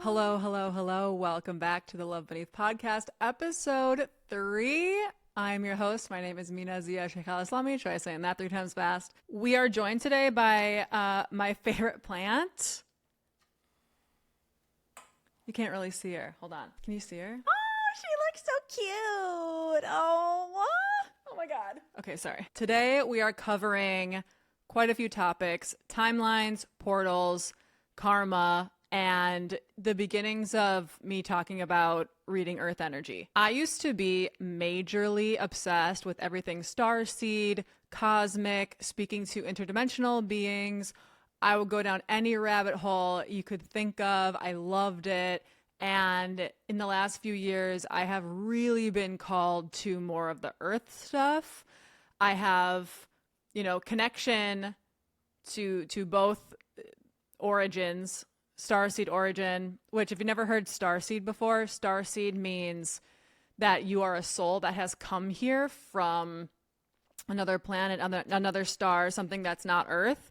Hello, hello, hello. Welcome back to the Love Beneath podcast, episode 3. I'm your host. My name is Mina Zia Sheikh Al-Islami. Try saying that 3 times fast. We are joined today by my favorite plant. You can't really see her. Hold on. Can you see her? Oh, she looks so cute. Oh my God. Okay, sorry. Today we are covering quite a few topics: timelines, portals, karma, and the beginnings of me talking about reading earth energy. I used to be majorly obsessed with everything starseed, cosmic, speaking to interdimensional beings. I would go down any rabbit hole you could think of. I loved it. And in the last few years, I have really been called to more of the earth stuff. I have, connection to both origins. Starseed origin, which if you've never heard starseed before, starseed means that you are a soul that has come here from another planet, another star, something that's not Earth,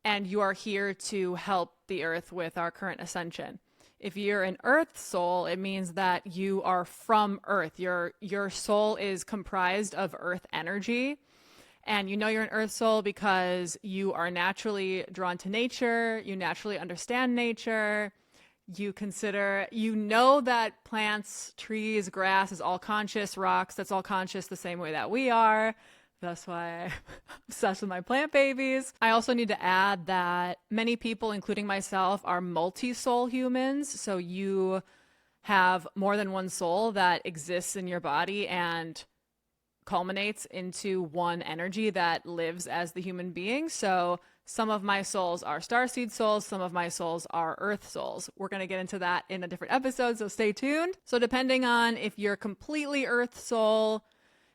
and you are here to help the Earth with our current ascension. If you're an Earth soul, it means that you are from Earth. Your soul is comprised of Earth energy. And you're an earth soul because you are naturally drawn to nature. You naturally understand nature. You know that plants, trees, grass is all conscious, rocks, that's all conscious the same way that we are. That's why I'm obsessed with my plant babies. I also need to add that many people, including myself, are multi-soul humans. So you have more than one soul that exists in your body and culminates into one energy that lives as the human being. So some of my souls are starseed souls, some of my souls are earth souls. We're going to get into that in a different episode, so stay tuned. So depending on if you're completely earth soul,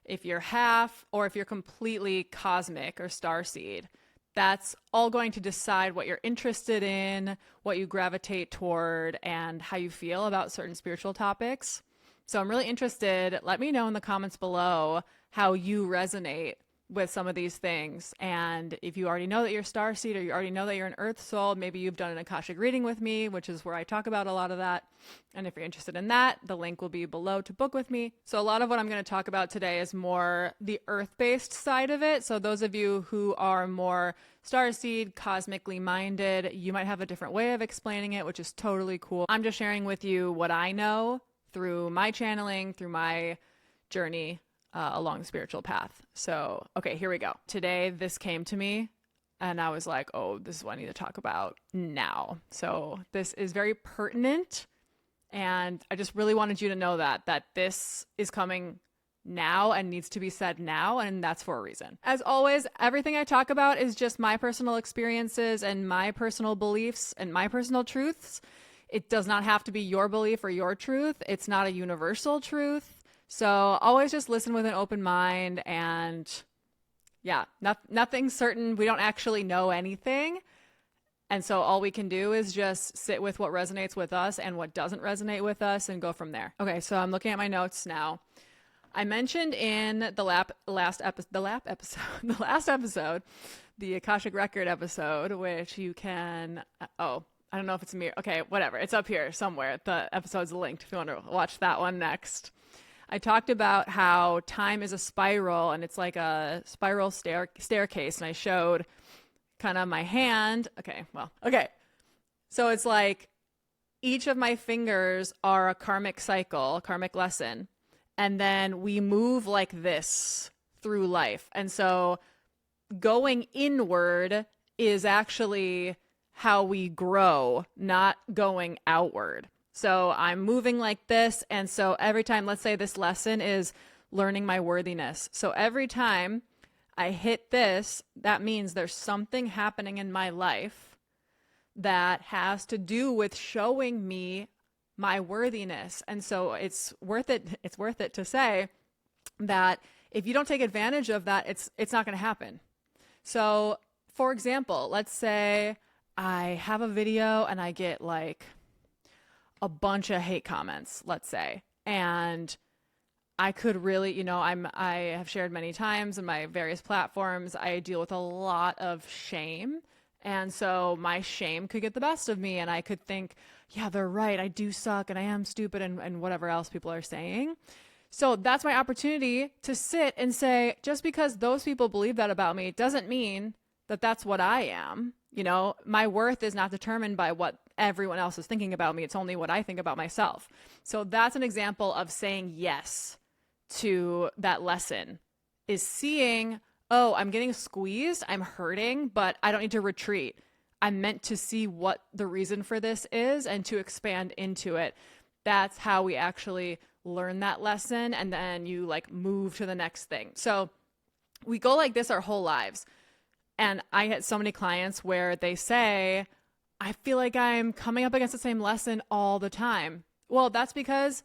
if you're half, or if you're completely cosmic or starseed, that's all going to decide what you're interested in, what you gravitate toward, and how you feel about certain spiritual topics. So I'm really interested. Let me know in the comments below how you resonate with some of these things. And if you already know that you're starseed, or you already know that you're an earth soul, maybe you've done an Akashic reading with me, which is where I talk about a lot of that. And if you're interested in that, the link will be below to book with me. So a lot of what I'm going to talk about today is more the earth-based side of it. So those of you who are more starseed, cosmically minded, you might have a different way of explaining it, which is totally cool. I'm just sharing with you what I know through my channeling, through my journey along the spiritual path. So, okay, here we go. Today, this came to me and I was like, oh, this is what I need to talk about now. So this is very pertinent. And I just really wanted you to know that this is coming now and needs to be said now. And that's for a reason. As always, everything I talk about is just my personal experiences and my personal beliefs and my personal truths. It does not have to be your belief or your truth. It's not a universal truth. So always just listen with an open mind, and yeah, nothing's certain. We don't actually know anything. And so all we can do is just sit with what resonates with us and what doesn't resonate with us and go from there. Okay, so I'm looking at my notes now. I mentioned in the last episode, the Akashic Record episode, which you can, I don't know if it's me. Okay, whatever. It's up here somewhere. The episode's linked if you want to watch that one next. I talked about how time is a spiral and it's like a spiral staircase. And I showed kind of my hand. Okay. So it's like each of my fingers are a karmic cycle, a karmic lesson. And then we move like this through life. And so going inward is actually how we grow, not going outward. So I'm moving like this. And so every time, let's say this lesson is learning my worthiness. So every time I hit this, that means there's something happening in my life that has to do with showing me my worthiness. And so it's worth it to say that if you don't take advantage of that, it's not going to happen. So for example, let's say I have a video and I get like a bunch of hate comments, let's say, and I could really, I have shared many times in my various platforms, I deal with a lot of shame. And so my shame could get the best of me and I could think, yeah, they're right. I do suck and I am stupid and whatever else people are saying. So that's my opportunity to sit and say, just because those people believe that about me doesn't mean that that's what I am. You know, my worth is not determined by what everyone else is thinking about me. It's only what I think about myself. So that's an example of saying yes to that lesson, is seeing, oh, I'm getting squeezed, I'm hurting, but I don't need to retreat. I'm meant to see what the reason for this is and to expand into it. That's how we actually learn that lesson, and then you like move to the next thing. So we go like this our whole lives. And I had so many clients where they say, I feel like I'm coming up against the same lesson all the time. Well, that's because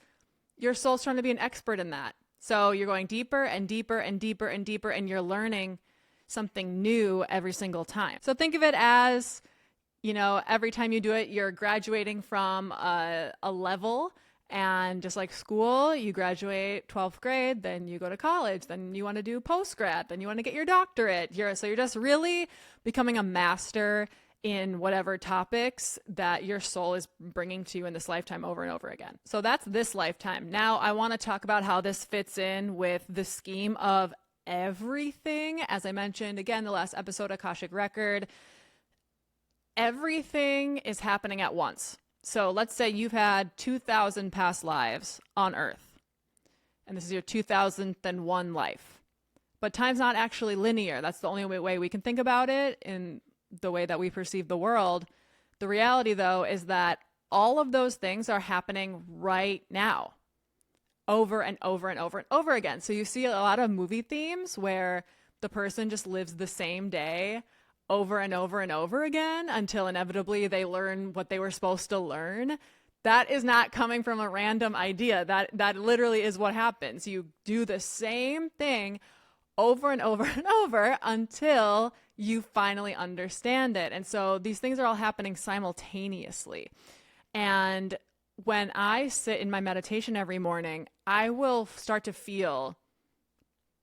your soul's trying to be an expert in that. So you're going deeper and deeper and deeper and deeper, and you're learning something new every single time. So think of it as, you know, every time you do it, you're graduating from a level. And just like school, you graduate 12th grade, then you go to college, then you want to do post-grad, then you want to get your doctorate. So you're just really becoming a master in whatever topics that your soul is bringing to you in this lifetime over and over again. So that's this lifetime. Now I want to talk about how this fits in with the scheme of everything. As I mentioned, again, the last episode, Akashic Record, everything is happening at once. So let's say you've had 2,000 past lives on Earth, and this is your 2001 life. But time's not actually linear. That's the only way we can think about it in the way that we perceive the world. The reality, though, is that all of those things are happening right now, over and over and over and over again. So you see a lot of movie themes where the person just lives the same day over and over and over again until inevitably they learn what they were supposed to learn. That is not coming from a random idea. That literally is what happens. You do the same thing over and over and over until you finally understand it. And so these things are all happening simultaneously. And when I sit in my meditation every morning, I will start to feel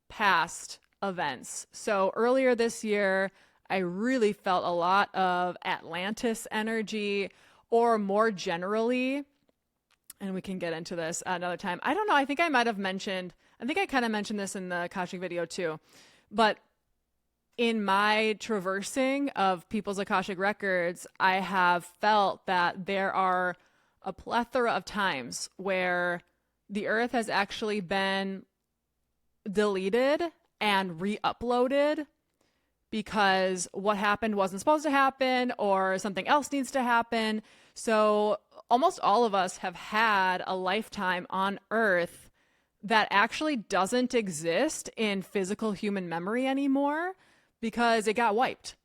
past events. So earlier this year, I really felt a lot of Atlantis energy, or more generally, and we can get into this another time. I don't know. I think I might have mentioned, I think I kind of mentioned this in the Akashic video too, but in my traversing of people's Akashic records, I have felt that there are a plethora of times where the earth has actually been deleted and re-uploaded because what happened wasn't supposed to happen or something else needs to happen. So almost all of us have had a lifetime on Earth that actually doesn't exist in physical human memory anymore because it got wiped.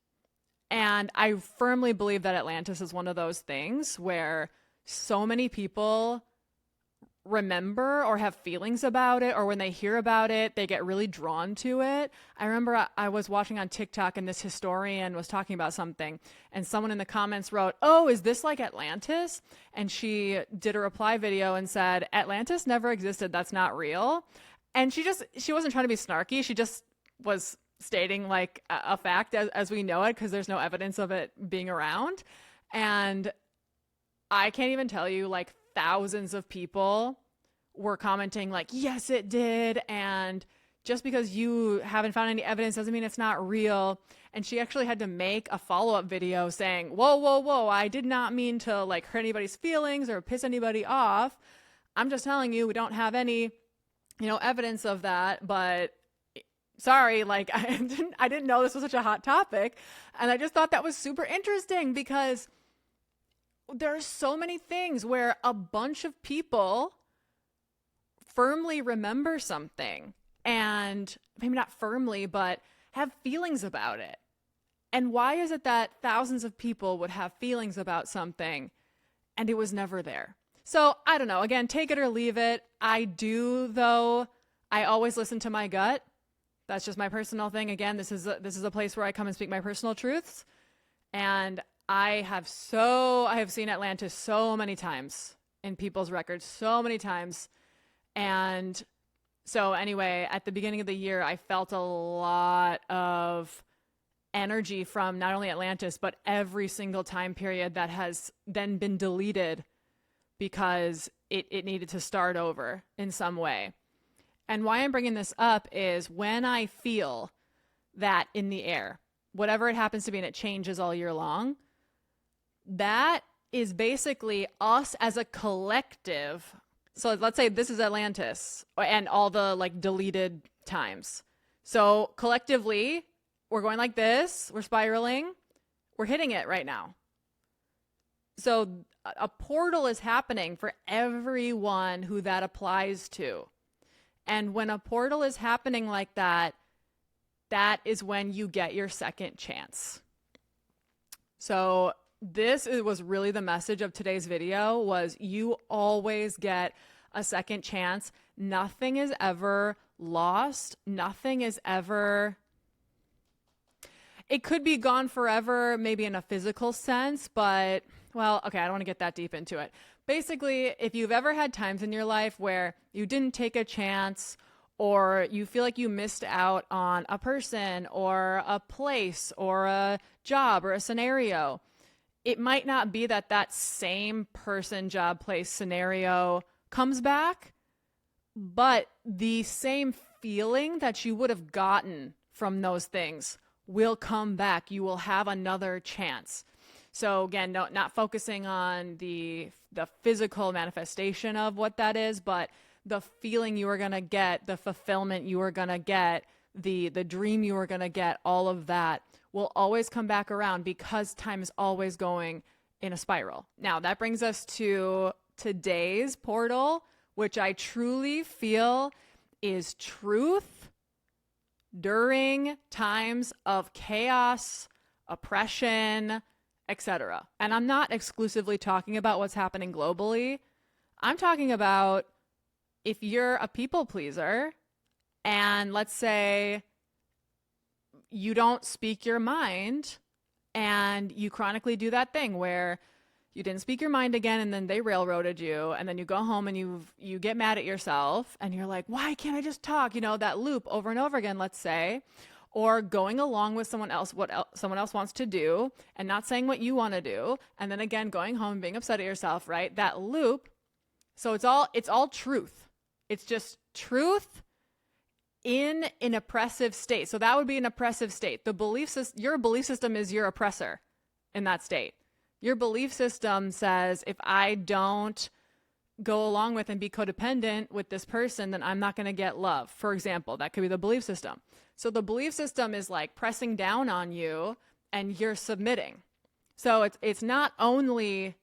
And I firmly believe that Atlantis is one of those things where so many people remember or have feelings about it, or when they hear about it, they get really drawn to it. I remember I was watching on TikTok and this historian was talking about something, and someone in the comments wrote, "Oh, is this like Atlantis?" And she did a reply video and said, "Atlantis never existed. That's not real." And she wasn't trying to be snarky. She just was stating like a fact as we know it, because there's no evidence of it being around. And I can't even tell you, like, thousands of people were commenting like, yes, it did. And just because you haven't found any evidence doesn't mean it's not real. And she actually had to make a follow-up video saying, whoa, whoa, whoa, I did not mean to like hurt anybody's feelings or piss anybody off. I'm just telling you, we don't have any, evidence of that, but sorry, like I didn't know this was such a hot topic. And I just thought that was super interesting because there are so many things where a bunch of people firmly remember something, and maybe not firmly, but have feelings about it. And why is it that thousands of people would have feelings about something and it was never there? So I don't know. Again, take it or leave it. I always listen to my gut. That's just my personal thing. Again, this is a place where I come and speak my personal truths. And I have seen Atlantis so many times in people's records, so many times. And so anyway, at the beginning of the year, I felt a lot of energy from not only Atlantis, but every single time period that has then been deleted because it needed to start over in some way. And why I'm bringing this up is when I feel that in the air, whatever it happens to be, and it changes all year long, that is basically us as a collective. So let's say this is Atlantis and all the like deleted times. So collectively, we're going like this, we're spiraling, we're hitting it right now. So a portal is happening for everyone who that applies to. And when a portal is happening like that, that is when you get your second chance. So this was really the message of today's video, was you always get a second chance. Nothing is ever lost. Nothing is ever... It could be gone forever, maybe in a physical sense, but, well, okay, I don't want to get that deep into it. Basically, if you've ever had times in your life where you didn't take a chance, or you feel like you missed out on a person or a place or a job or a scenario, it might not be that that same person, job, place, scenario comes back, but the same feeling that you would have gotten from those things will come back. You will have another chance. So again, not focusing on the physical manifestation of what that is, but the feeling you are going to get, the fulfillment you are going to get, the dream you are going to get, all of that will always come back around because time is always going in a spiral. Now, that brings us to today's portal, which I truly feel is truth during times of chaos, oppression, etc. And I'm not exclusively talking about what's happening globally. I'm talking about if you're a people pleaser and let's say you don't speak your mind and you chronically do that thing where you didn't speak your mind again and then they railroaded you, and then you go home and you get mad at yourself and you're like, why can't I just talk? You know, that loop over and over again, let's say, or going along with someone else, someone else wants to do and not saying what you want to do. And then again, going home and being upset at yourself, right? That loop. So it's all truth. It's just truth in an oppressive state. So that would be an oppressive state. Your belief system is your oppressor in that state. Your belief system says, if I don't go along with and be codependent with this person, then I'm not going to get love. For example, that could be the belief system. So the belief system is like pressing down on you and you're submitting. So it's not only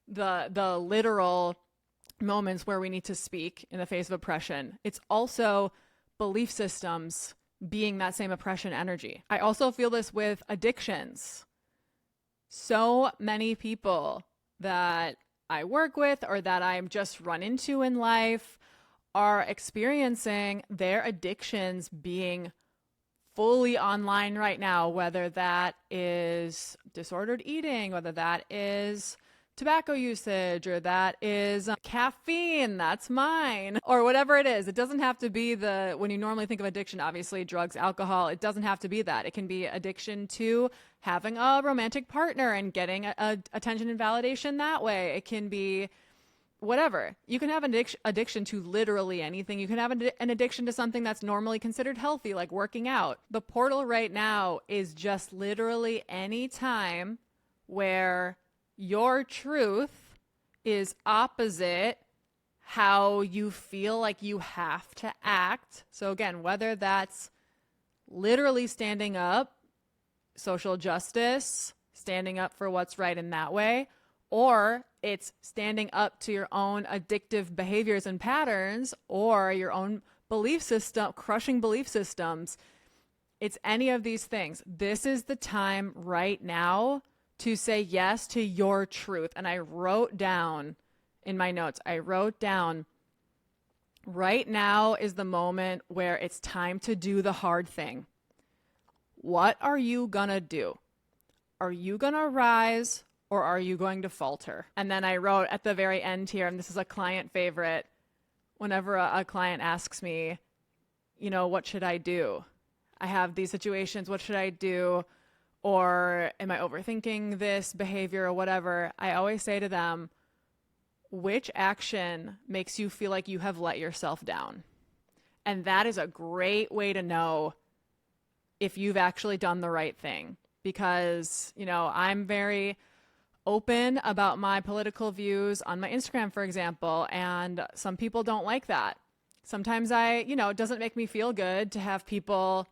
the literal moments where we need to speak in the face of oppression. It's also belief systems being that same oppression energy. I also feel this with addictions. So many people that I work with or that I'm just run into in life are experiencing their addictions being fully online right now, whether that is disordered eating, whether that is tobacco usage, or that is caffeine, that's mine, or whatever it is. It doesn't have to be when you normally think of addiction, obviously drugs, alcohol, it doesn't have to be that. It can be addiction to having a romantic partner and getting attention and validation that way. It can be whatever. You can have an addiction to literally anything. You can have an addiction to something that's normally considered healthy, like working out. The portal right now is just literally any time where your truth is opposite how you feel like you have to act. So again, whether that's literally standing up, social justice, standing up for what's right in that way, or it's standing up to your own addictive behaviors and patterns, or your own belief system, crushing belief systems. It's any of these things. This is the time right now to say yes to your truth. And I wrote down in my notes, right now is the moment where it's time to do the hard thing. What are you gonna do? Are you gonna rise or are you going to falter? And then I wrote at the very end here, and this is a client favorite, whenever a client asks me, you know, what should I do? I have these situations, what should I do? Or am I overthinking this behavior or whatever? I always say to them, which action makes you feel like you have let yourself down? And that is a great way to know if you've actually done the right thing. Because, I'm very open about my political views on my Instagram, for example, and some people don't like that. Sometimes it doesn't make me feel good to have people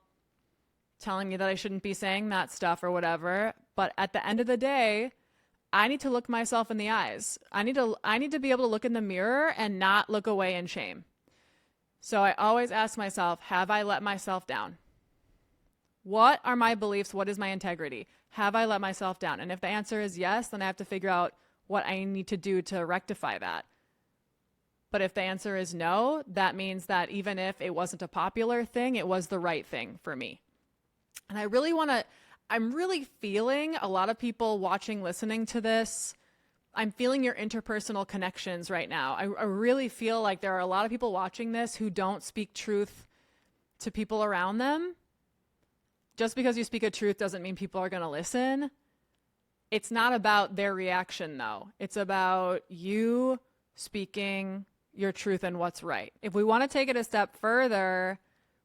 telling me that I shouldn't be saying that stuff or whatever. But at the end of the day, I need to look myself in the eyes. I need to be able to look in the mirror and not look away in shame. So I always ask myself, have I let myself down? What are my beliefs? What is my integrity? Have I let myself down? And if the answer is yes, then I have to figure out what I need to do to rectify that. But if the answer is no, that means that even if it wasn't a popular thing, it was the right thing for me. And I'm really feeling a lot of people watching, listening to this. I'm feeling your interpersonal connections right now. I really feel like there are a lot of people watching this who don't speak truth to people around them. Just because you speak a truth doesn't mean people are going to listen. It's not about their reaction, though. It's about you speaking your truth and what's right. If we want to take it a step further,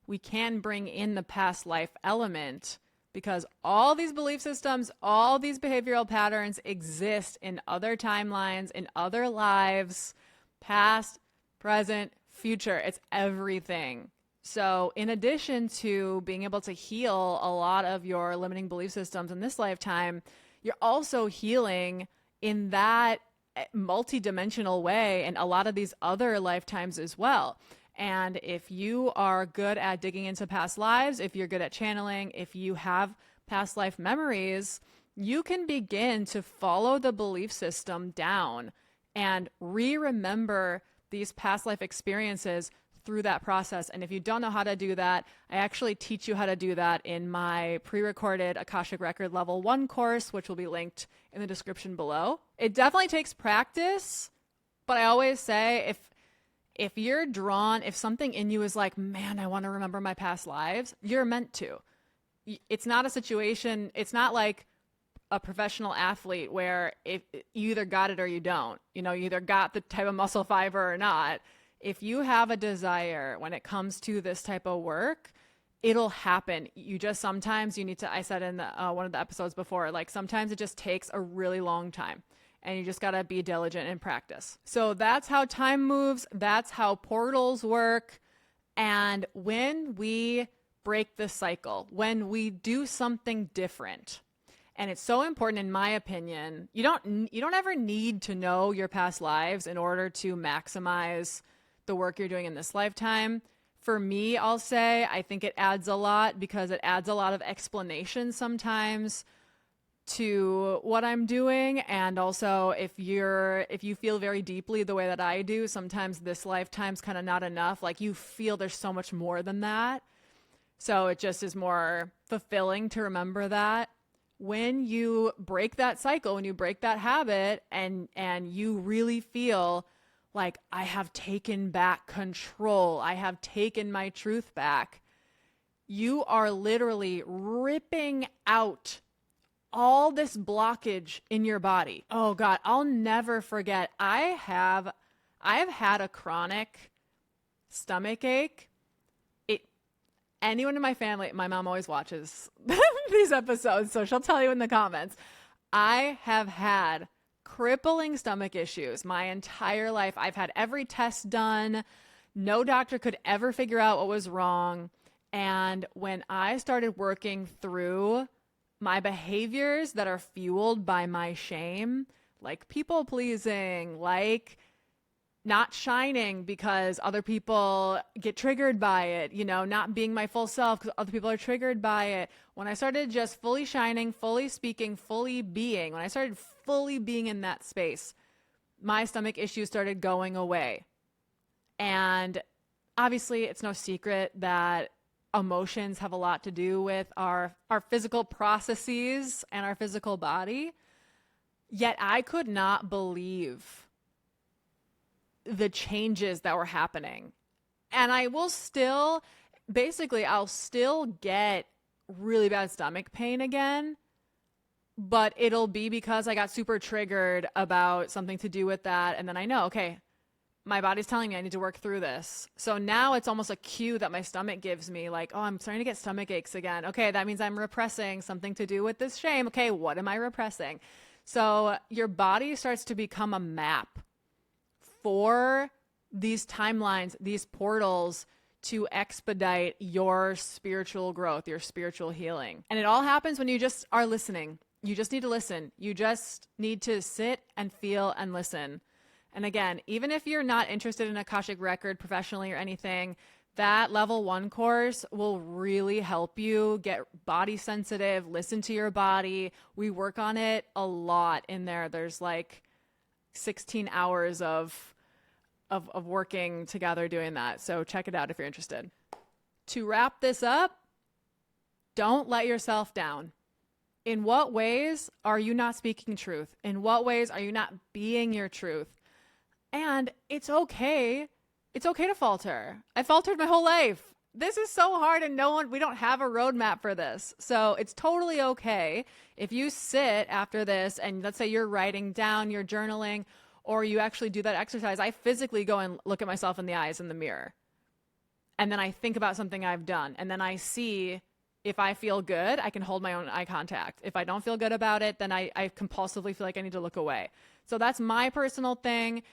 we can bring in the past life element, because all these belief systems, all these behavioral patterns exist in other timelines, in other lives, past, present, future. It's everything. So in addition to being able to heal a lot of your limiting belief systems in this lifetime, you're also healing in that multidimensional way in a lot of these other lifetimes as well. And if you are good at digging into past lives, if you're good at channeling, if you have past life memories, you can begin to follow the belief system down and remember these past life experiences through that process. And if you don't know how to do that, I actually teach you how to do that in my pre-recorded Akashic Record Level 1 course, which will be linked in the description below. It definitely takes practice, but I always say if you're drawn, if something in you is like, man, I want to remember my past lives, you're meant to. It's not a situation, it's not like a professional athlete where if you either got it or you don't. You either got the type of muscle fiber or not. If you have a desire when it comes to this type of work, it'll happen. Sometimes you need to, I said in one of the episodes before, like sometimes it just takes a really long time and you just got to be diligent and practice. So that's how time moves. That's how portals work. And when we break the cycle, when we do something different, and it's so important in my opinion, you don't ever need to know your past lives in order to maximize the work you're doing in this lifetime. For me, I'll say, I think it adds a lot because it adds a lot of explanation sometimes to what I'm doing. And also if you feel very deeply the way that I do, sometimes this lifetime's kind of not enough. Like you feel there's so much more than that. So it just is more fulfilling to remember that. When you break that cycle, when you break that habit and you really feel like I have taken back control, I have taken my truth back, you are literally ripping out all this blockage in your body. Oh God, I'll never forget. I have had a chronic stomach ache. Anyone in my family, my mom always watches these episodes, so she'll tell you in the comments. I have had crippling stomach issues my entire life. I've had every test done. No doctor could ever figure out what was wrong. And when I started working through my behaviors that are fueled by my shame, like people pleasing, like not shining because other people get triggered by it, not being my full self because other people are triggered by it. When I started just fully shining, fully speaking, fully being, when I started fully being in that space, my stomach issues started going away. And obviously it's no secret that emotions have a lot to do with our physical processes and our physical body. Yet I could not believe the changes that were happening. And I'll still get really bad stomach pain again, but it'll be because I got super triggered about something to do with that. And then I know, okay, my body's telling me I need to work through this. So now it's almost a cue that my stomach gives me, like, oh, I'm starting to get stomach aches again. Okay, that means I'm repressing something to do with this shame. Okay, what am I repressing? So your body starts to become a map for these timelines, these portals to expedite your spiritual growth, your spiritual healing. And it all happens when you just are listening. You just need to listen. You just need to sit and feel and listen. And again, even if you're not interested in Akashic Record professionally or anything, that level 1 course will really help you get body sensitive, listen to your body. We work on it a lot in there. There's like 16 hours of working together doing that. So check it out if you're interested. To wrap this up, don't let yourself down. In what ways are you not speaking truth? In what ways are you not being your truth? And it's okay. It's okay to falter. I faltered my whole life. This is so hard and we don't have a roadmap for this. So it's totally okay if you sit after this and let's say you're writing down, you're journaling, or you actually do that exercise. I physically go and look at myself in the eyes in the mirror. And then I think about something I've done. And then I see if I feel good, I can hold my own eye contact. If I don't feel good about it, then I compulsively feel like I need to look away. So that's my personal thing.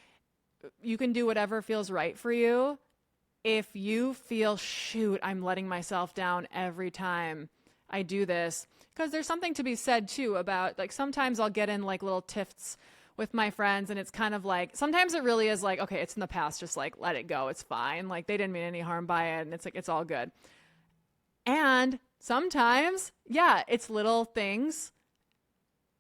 You can do whatever feels right for you. If you feel, shoot, I'm letting myself down every time I do this, because there's something to be said too about, like, sometimes I'll get in like little tiffs with my friends and it's kind of like, sometimes it really is like, okay, it's in the past, just like let it go, it's fine, like they didn't mean any harm by it, and it's like it's all good. And sometimes, yeah, it's little things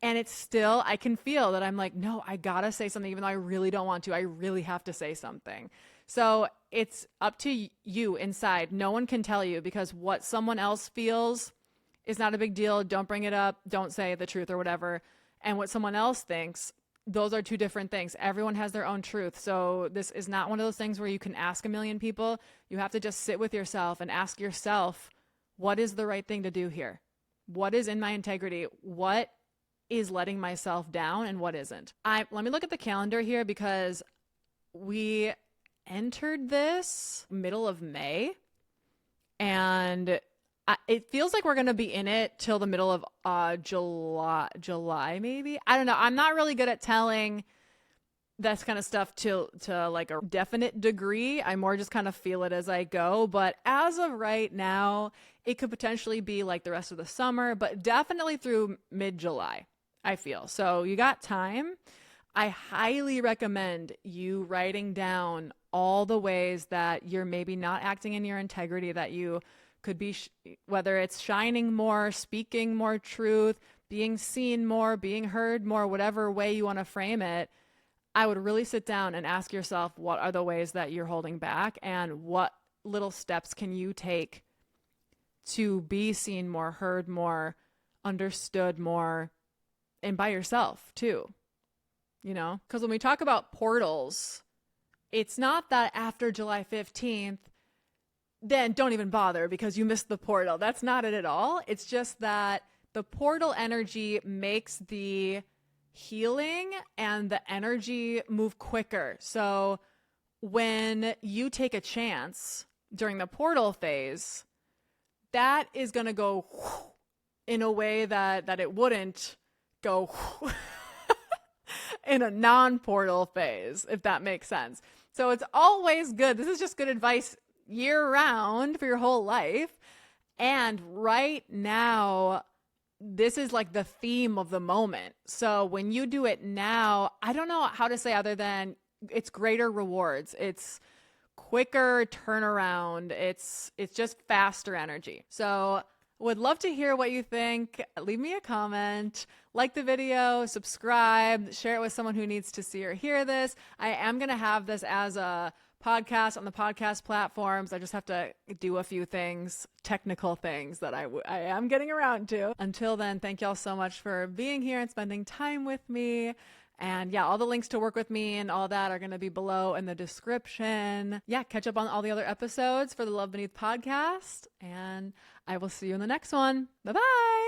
and it's still, I can feel that I'm like, no, I gotta say something even though I really don't want to. I really have to say something. So it's up to you inside. No one can tell you, because what someone else feels is not a big deal. Don't bring it up. Don't say the truth or whatever. And what someone else thinks, those are two different things. Everyone has their own truth. So this is not one of those things where you can ask a million people. You have to just sit with yourself and ask yourself, what is the right thing to do here? What is in my integrity? What is letting myself down and what isn't? Let me look at the calendar here, because we entered this middle of May and it feels like we're going to be in it till the middle of July maybe. I don't know. I'm not really good at telling that kind of stuff to like a definite degree. I more just kind of feel it as I go. But as of right now, it could potentially be like the rest of the summer, but definitely through mid-July, I feel. So you got time. I highly recommend you writing down all the ways that you're maybe not acting in your integrity, that you could be, whether it's shining more, speaking more truth, being seen more, being heard more, whatever way you want to frame it. I would really sit down and ask yourself, what are the ways that you're holding back, and what little steps can you take to be seen more, heard more, understood more, and by yourself too, you know? Because when we talk about portals, it's not that after July 15th, then don't even bother because you missed the portal. That's not it at all. It's just that the portal energy makes the healing and the energy move quicker. So when you take a chance during the portal phase, that is going to go in a way that it wouldn't go in a non-portal phase, if that makes sense. So it's always good. This is just good advice year round for your whole life. And right now, this is like the theme of the moment. So when you do it now, I don't know how to say other than it's greater rewards. It's quicker turnaround. It's just faster energy. So would love to hear what you think. Leave me a comment, like the video, subscribe, share it with someone who needs to see or hear this. I am going to have this as a podcast on the podcast platforms. I just have to do a few things, technical things that I am getting around to. Until then, thank y'all so much for being here and spending time with me. And yeah, all the links to work with me and all that are going to be below in the description. Yeah, catch up on all the other episodes for the Love Beneath podcast. And I will see you in the next one. Bye-bye.